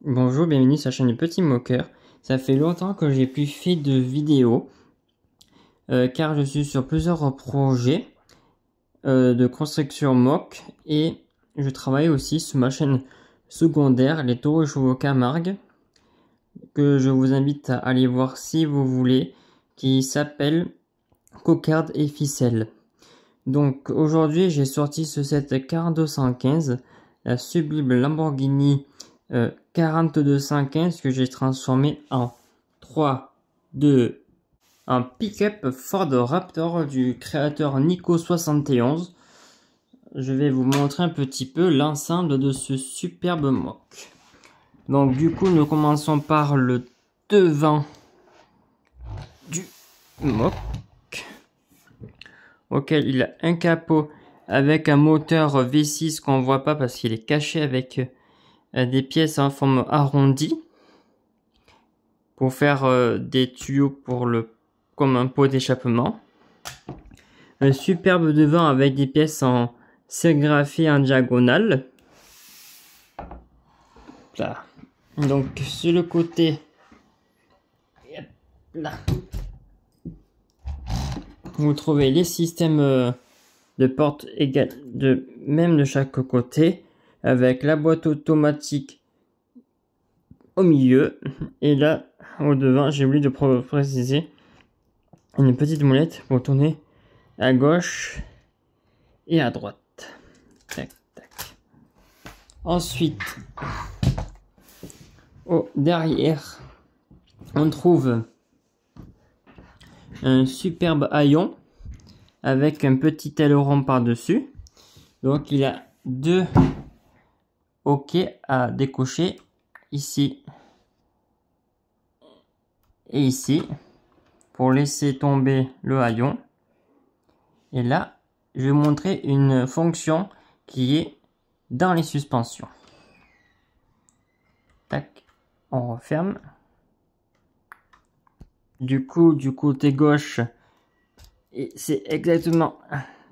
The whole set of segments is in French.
Bonjour, bienvenue sur la chaîne du Petit Moqueur. Ça fait longtemps que j'ai plus fait de vidéos car je suis sur plusieurs projets de construction mock et je travaille aussi sur ma chaîne secondaire Les Taureaux et Chevaux Camargue que je vous invite à aller voir si vous voulez, qui s'appelle Cocarde et Ficelle. Donc aujourd'hui j'ai sorti ce set 4215, la sublime Lamborghini 4215 que j'ai transformé en 3-2 un pick-up Ford Raptor du créateur Nico71. Je vais vous montrer un petit peu l'ensemble de ce superbe mock. Donc du coup nous commençons par le devant du mock, auquel il a un capot avec un moteur V6 qu'on voit pas parce qu'il est caché avec des pièces en forme arrondie pour faire des tuyaux pour comme un pot d'échappement. Un superbe devant avec des pièces en sérigraphie en diagonale. Là. Donc sur le côté, là, vous trouvez les systèmes de portes égales même de chaque côté, avec la boîte automatique au milieu, et là au devant, j'ai oublié de préciser, une petite molette pour tourner à gauche et à droite. Tac, tac. Ensuite, au derrière, on trouve un superbe haillon avec un petit aileron par-dessus. Donc il a deux hoquets à décocher, ici et ici, pour laisser tomber le haillon. Et là, je vais vous montrer une fonction qui est dans les suspensions. Tac, on referme. Du coup, du côté gauche, et c'est exactement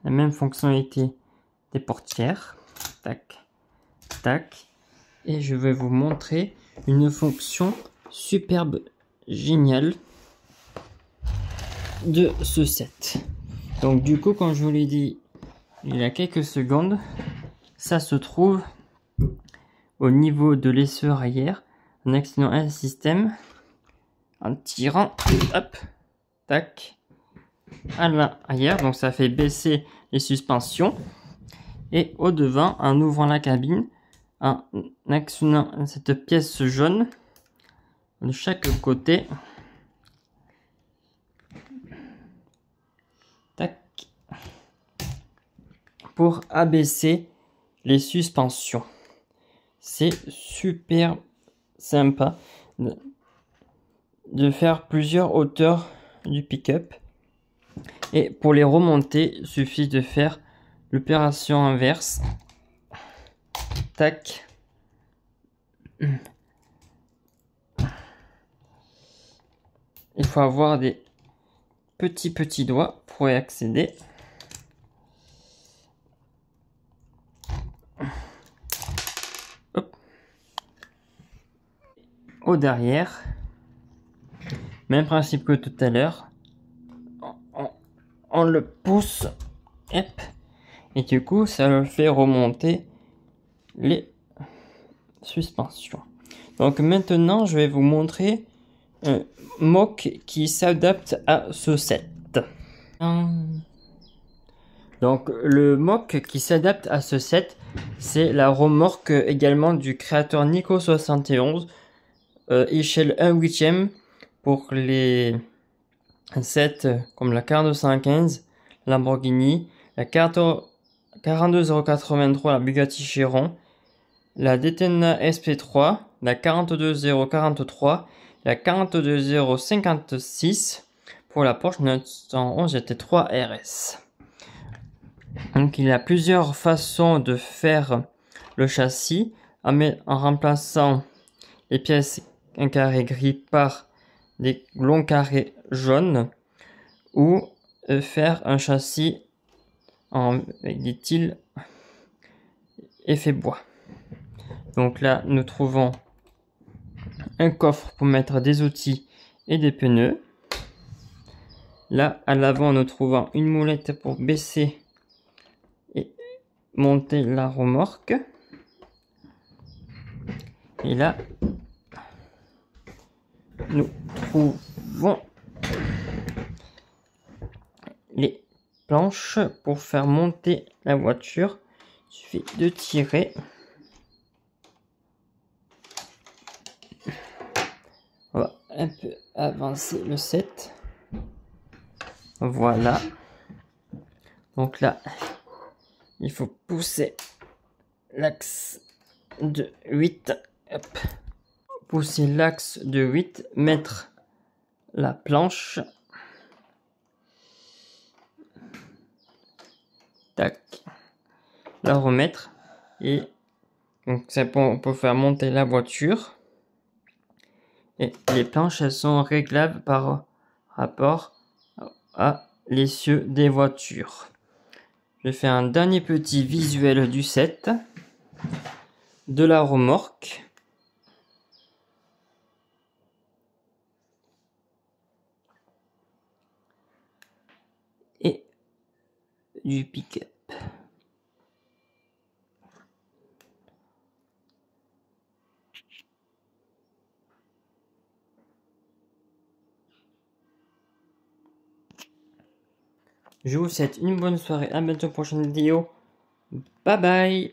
la même fonctionnalité des portières. Tac, tac. Et je vais vous montrer une fonction superbe, géniale de ce set. Donc du coup, comme je vous l'ai dit il y a quelques secondes, ça se trouve au niveau de l'essieu arrière en activant un système, en tirant, hop, tac, à l'arrière, donc ça fait baisser les suspensions, et au devant en ouvrant la cabine, en actionnant cette pièce jaune de chaque côté, tac, pour abaisser les suspensions. C'est super sympa de faire plusieurs hauteurs du pick-up, et pour les remonter, il suffit de faire l'opération inverse. Tac. Il faut avoir des petits doigts pour y accéder. Hop. Au derrière, même principe que tout à l'heure, on le pousse, hop, et du coup ça le fait remonter les suspensions. Donc maintenant je vais vous montrer un mock qui s'adapte à ce set. Donc le mock qui s'adapte à ce set, c'est la remorque également du créateur Nico71, échelle 1/8 pour les sets comme la 4215 Lamborghini, la 42083 la Bugatti Chiron, la Daytona SP3, la 42043, la 42056 pour la Porsche 911 GT3 RS. Donc il y a plusieurs façons de faire le châssis, en remplaçant les pièces un carré gris par des longs carrés jaunes, ou faire un châssis avec des tiles effet bois. Donc là nous trouvons un coffre pour mettre des outils et des pneus. Là, à l'avant, nous trouvons une moulette pour baisser et monter la remorque. Et là, nous trouvons les planches pour faire monter la voiture. Il suffit de tirer. On va un peu avancer le set. Voilà. Donc là, il faut pousser l'axe de 8. Hop. Pousser l'axe de 8, mettre la planche. Tac. La remettre. Et donc c'est pour faire monter la voiture. Et les planches, elles sont réglables par rapport à l'essieu des voitures. Je fais un dernier petit visuel du set, de la remorque. Et du pick-up. Je vous souhaite une bonne soirée, à bientôt pour une prochaine vidéo. Bye bye.